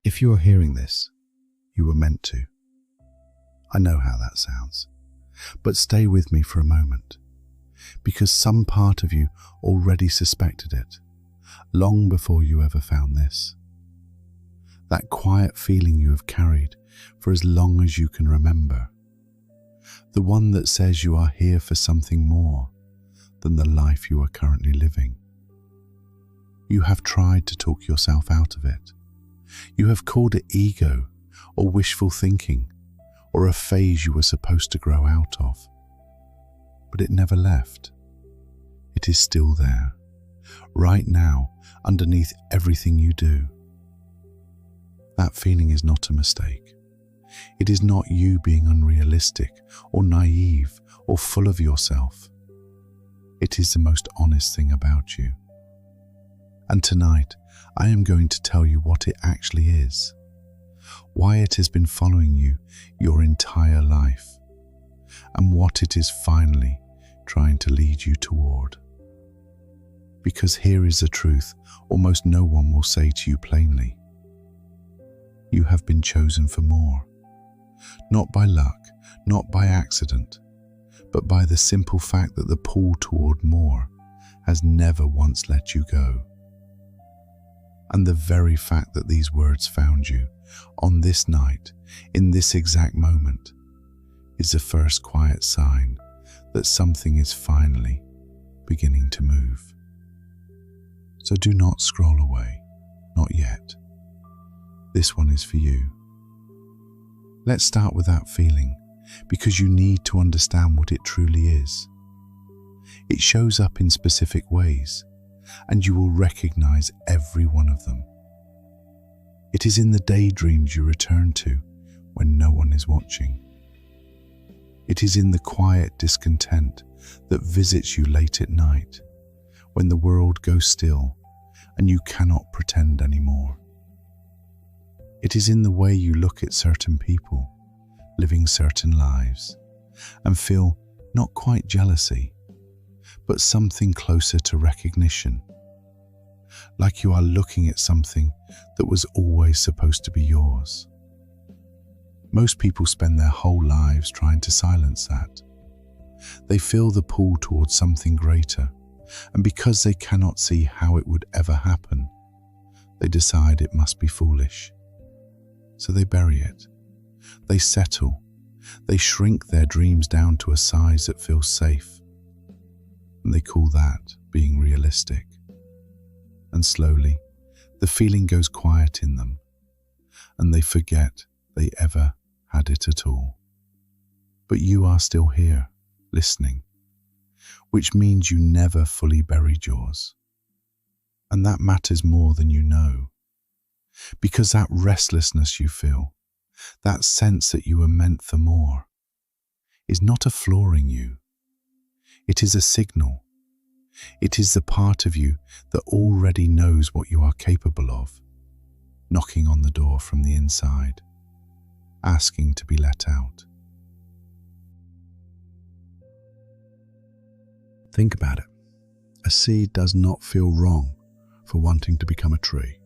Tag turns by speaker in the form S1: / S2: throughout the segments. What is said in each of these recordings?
S1: If you are hearing this, you were meant to. I know how that sounds, but stay with me for a moment, because some part of you already suspected it, long before you ever found this. That quiet feeling you have carried for as long as you can remember. The one that says you are here for something more than the life you are currently living. You have tried to talk yourself out of it. You have called it ego or wishful thinking or a phase you were supposed to grow out of. But it never left. It is still there, right now, underneath everything you do. That feeling is not a mistake. It is not you being unrealistic or naive or full of yourself. It is the most honest thing about you. And tonight, I am going to tell you what it actually is, why it has been following you your entire life, and what it is finally trying to lead you toward. Because here is the truth almost no one will say to you plainly. You have been chosen for more, not by luck, not by accident, but by the simple fact that the pull toward more has never once let you go. And the very fact that these words found you on this night, in this exact moment, is the first quiet sign that something is finally beginning to move. So do not scroll away, not yet. This one is for you. Let's start with that feeling, because you need to understand what it truly is. It shows up in specific ways, and you will recognize every one of them. It is in the daydreams you return to when no one is watching. It is in the quiet discontent that visits you late at night, when the world goes still and you cannot pretend anymore. It is in the way you look at certain people, living certain lives, and feel not quite jealousy, but something closer to recognition. Like you are looking at something that was always supposed to be yours. Most people spend their whole lives trying to silence that. They feel the pull towards something greater, and because they cannot see how it would ever happen, they decide it must be foolish. So they bury it. They settle. They shrink their dreams down to a size that feels safe. And they call that being realistic. And slowly, the feeling goes quiet in them, and they forget they ever had it at all. But you are still here, listening, which means you never fully buried yours. And that matters more than you know, because that restlessness you feel, that sense that you were meant for more, is not a flaw in you. It is a signal. It is the part of you that already knows what you are capable of, knocking on the door from the inside, asking to be let out. Think about it. A seed does not feel wrong for wanting to become a tree.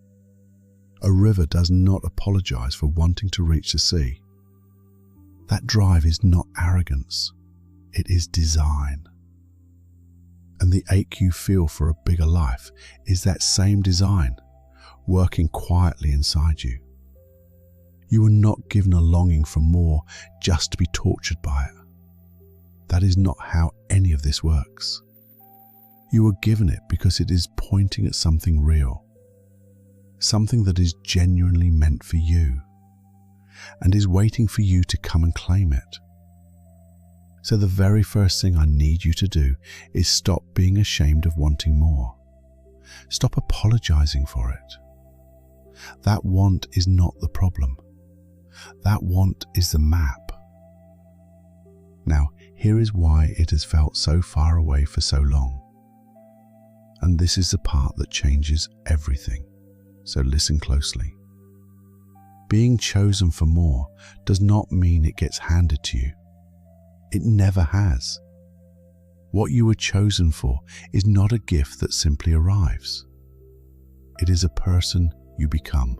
S1: A river does not apologize for wanting to reach the sea. That drive is not arrogance, it is design. And the ache you feel for a bigger life is that same design, working quietly inside you. You were not given a longing for more just to be tortured by it. That is not how any of this works. You were given it because it is pointing at something real, something that is genuinely meant for you, and is waiting for you to come and claim it. So the very first thing I need you to do is stop being ashamed of wanting more. Stop apologizing for it. That want is not the problem. That want is the map. Now, here is why it has felt so far away for so long. And this is the part that changes everything. So listen closely. Being chosen for more does not mean it gets handed to you. It never has. What you were chosen for is not a gift that simply arrives. It is a person you become.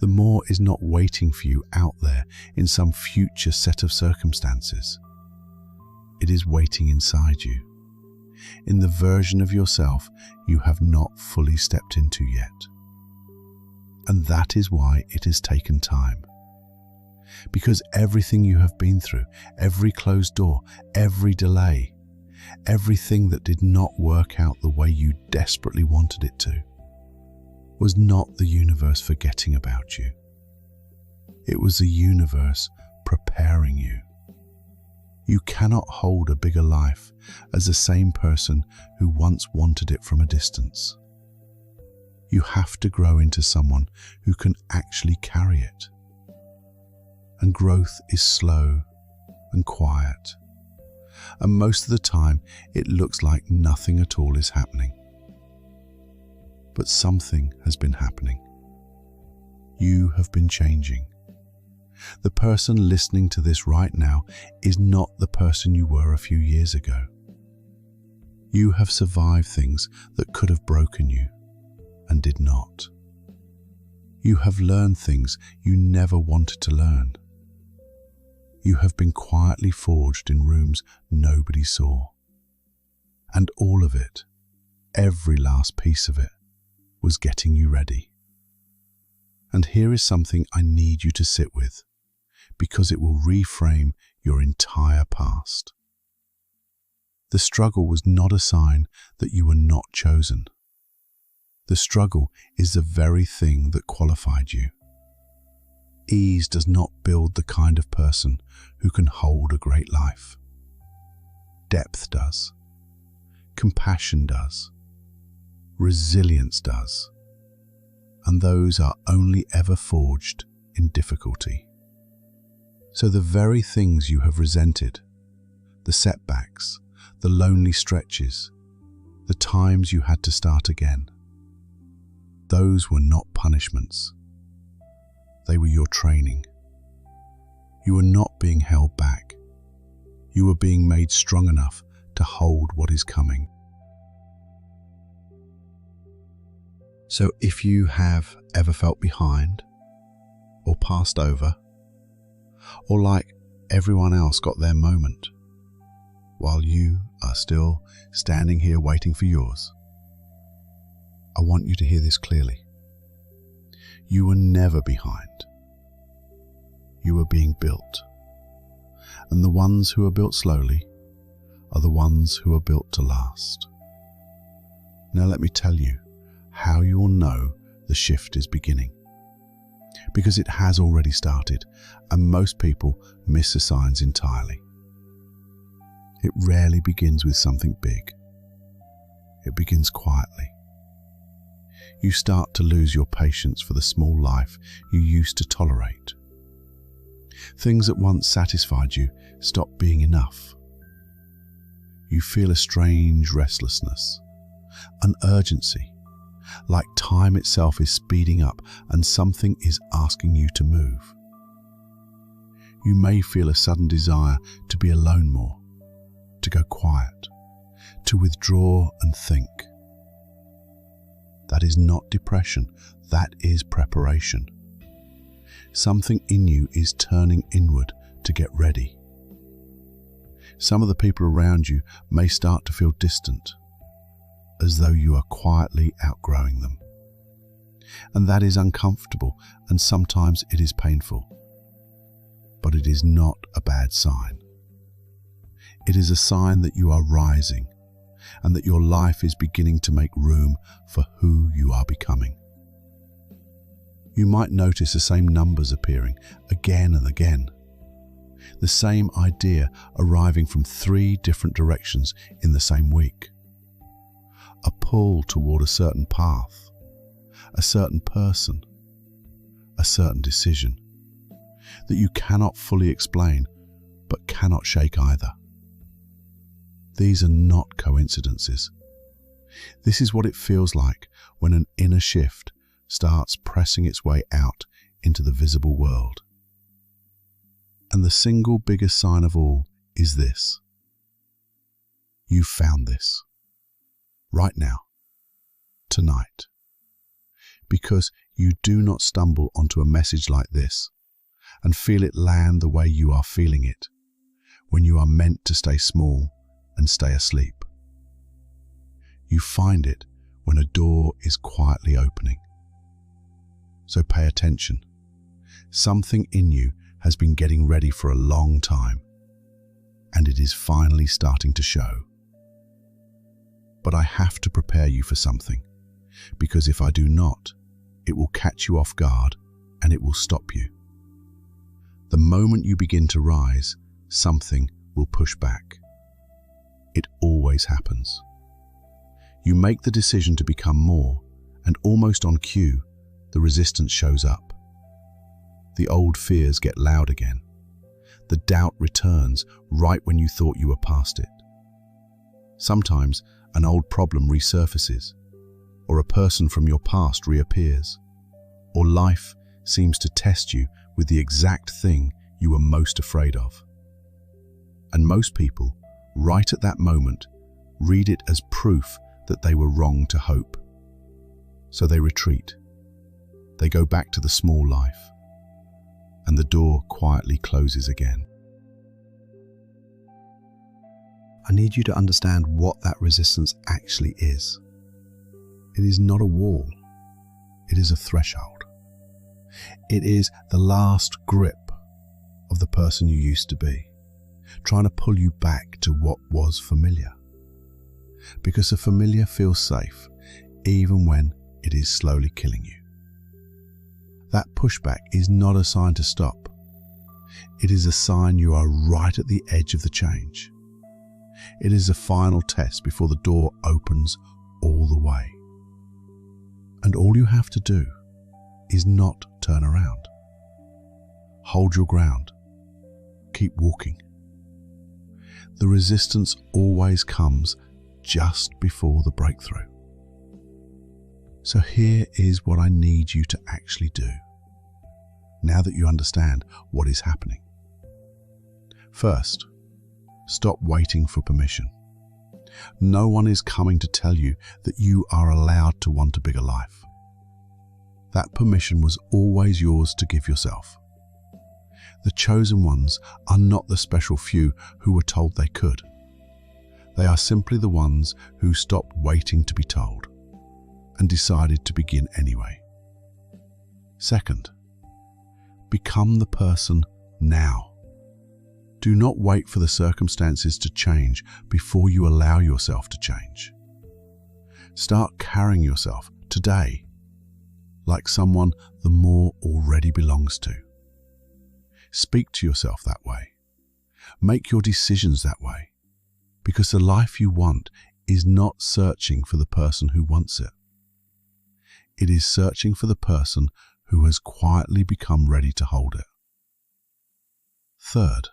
S1: The more is not waiting for you out there in some future set of circumstances. It is waiting inside you, in the version of yourself you have not fully stepped into yet. And that is why it has taken time. Because everything you have been through, every closed door, every delay, everything that did not work out the way you desperately wanted it to, was not the universe forgetting about you. It was the universe preparing you. You cannot hold a bigger life as the same person who once wanted it from a distance. You have to grow into someone who can actually carry it. And growth is slow and quiet. And most of the time, it looks like nothing at all is happening. But something has been happening. You have been changing. The person listening to this right now is not the person you were a few years ago. You have survived things that could have broken you and did not. You have learned things you never wanted to learn. You have been quietly forged in rooms nobody saw. And all of it, every last piece of it, was getting you ready. And here is something I need you to sit with, because it will reframe your entire past. The struggle was not a sign that you were not chosen. The struggle is the very thing that qualified you. Ease does not build the kind of person who can hold a great life. Depth does. Compassion does. Resilience does. And those are only ever forged in difficulty. So the very things you have resented, the setbacks, the lonely stretches, the times you had to start again, those were not punishments. They were your training. You were not being held back. You were being made strong enough to hold what is coming. So if you have ever felt behind, or passed over, or like everyone else got their moment, while you are still standing here waiting for yours, I want you to hear this clearly. You were never behind. You were being built. And the ones who are built slowly are the ones who are built to last. Now let me tell you how you will know the shift is beginning. Because it has already started, and most people miss the signs entirely. It rarely begins with something big. It begins quietly. You start to lose your patience for the small life you used to tolerate. Things that once satisfied you stop being enough. You feel a strange restlessness, an urgency, like time itself is speeding up and something is asking you to move. You may feel a sudden desire to be alone more, to go quiet, to withdraw and think. That is not depression, that is preparation. Something in you is turning inward to get ready. Some of the people around you may start to feel distant, as though you are quietly outgrowing them. And that is uncomfortable, and sometimes it is painful. But it is not a bad sign. It is a sign that you are rising, and that your life is beginning to make room for who you are becoming. You might notice the same numbers appearing again and again. The same idea arriving from 3 different directions in the same week. A pull toward a certain path, a certain person, a certain decision that you cannot fully explain but cannot shake either. These are not coincidences. This is what it feels like when an inner shift starts pressing its way out into the visible world. And the single biggest sign of all is this. You found this. Right now. Tonight. Because you do not stumble onto a message like this and feel it land the way you are feeling it, when you are meant to stay small and stay asleep. You find it when a door is quietly opening. So pay attention. Something in you has been getting ready for a long time, and it is finally starting to show. But I have to prepare you for something, because if I do not, it will catch you off guard and it will stop you. The moment you begin to rise, something will push back. It always happens. You make the decision to become more, and almost on cue, the resistance shows up. The old fears get loud again. The doubt returns right when you thought you were past it. Sometimes an old problem resurfaces, or a person from your past reappears, or life seems to test you with the exact thing you were most afraid of. And most people, right at that moment, read it as proof that they were wrong to hope. So they retreat. They go back to the small life, and the door quietly closes again. I need you to understand what that resistance actually is. It is not a wall. It is a threshold. It is the last grip of the person you used to be, trying to pull you back to what was familiar. Because the familiar feels safe, even when it is slowly killing you. That pushback is not a sign to stop. It is a sign you are right at the edge of the change. It is a final test before the door opens all the way. And all you have to do is not turn around. Hold your ground. Keep walking. The resistance always comes just before the breakthrough. So here is what I need you to actually do, now that you understand what is happening. First, stop waiting for permission. No one is coming to tell you that you are allowed to want a bigger life. That permission was always yours to give yourself. The chosen ones are not the special few who were told they could. They are simply the ones who stopped waiting to be told and decided to begin anyway. Second, become the person now. Do not wait for the circumstances to change before you allow yourself to change. Start carrying yourself today like someone the more already belongs to. Speak to yourself that way. Make your decisions that way, because the life you want is not searching for the person who wants it. It is searching for the person who has quietly become ready to hold it. Third,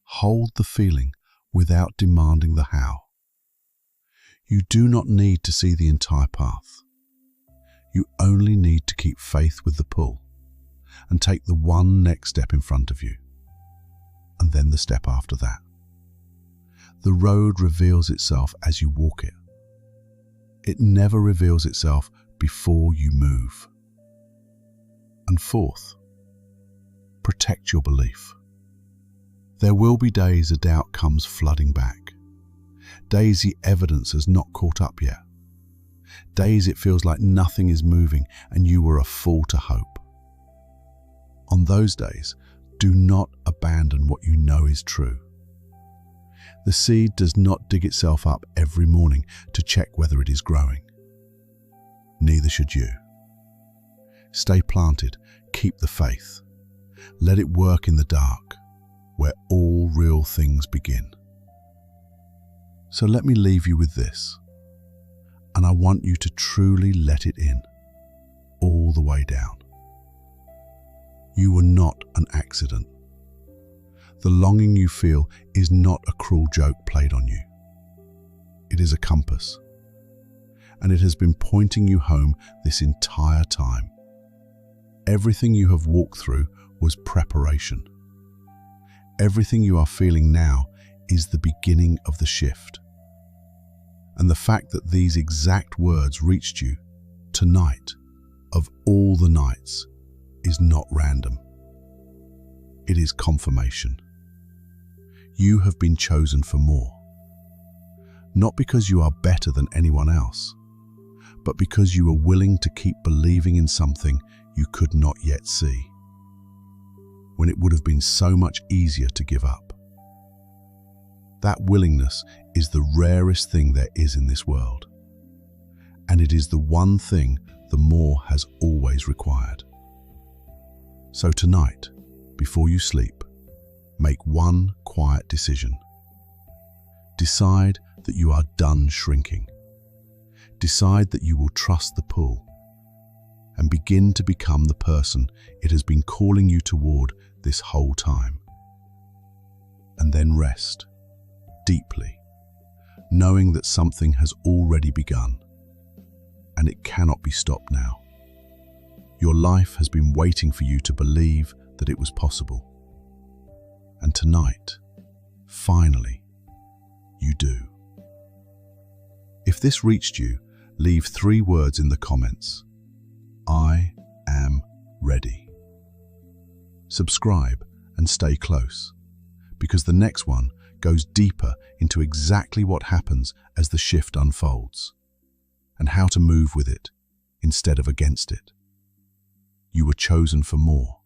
S1: hold the feeling without demanding the how. You do not need to see the entire path. You only need to keep faith with the pull and take the one next step in front of you, and then the step after that. The road reveals itself as you walk it. It never reveals itself before you move. And fourth, protect your belief. There will be days a doubt comes flooding back. Days the evidence has not caught up yet. Days it feels like nothing is moving and you were a fool to hope. On those days, do not abandon what you know is true. The seed does not dig itself up every morning to check whether it is growing. Neither should you. Stay planted, keep the faith. Let it work in the dark, where all real things begin. So let me leave you with this, and I want you to truly let it in, all the way down. You were not an accident. The longing you feel is not a cruel joke played on you. It is a compass, and it has been pointing you home this entire time. Everything you have walked through was preparation. Everything you are feeling now is the beginning of the shift. And the fact that these exact words reached you tonight of all the nights is not random. It is confirmation. You have been chosen for more. Not because you are better than anyone else, but because you are willing to keep believing in something you could not yet see, when it would have been so much easier to give up. That willingness is the rarest thing there is in this world, and it is the one thing the more has always required. So tonight, before you sleep, make one quiet decision. Decide that you are done shrinking. Decide that you will trust the pull and begin to become the person it has been calling you toward this whole time. And then rest deeply, knowing that something has already begun and it cannot be stopped now. Your life has been waiting for you to believe that it was possible. And tonight, finally, you do. If this reached you, leave 3 words in the comments. I am ready. Subscribe and stay close, because the next one goes deeper into exactly what happens as the shift unfolds, and how to move with it instead of against it. You were chosen for more.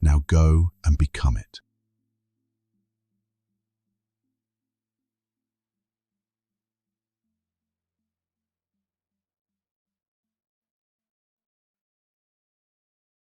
S1: Now go and become it.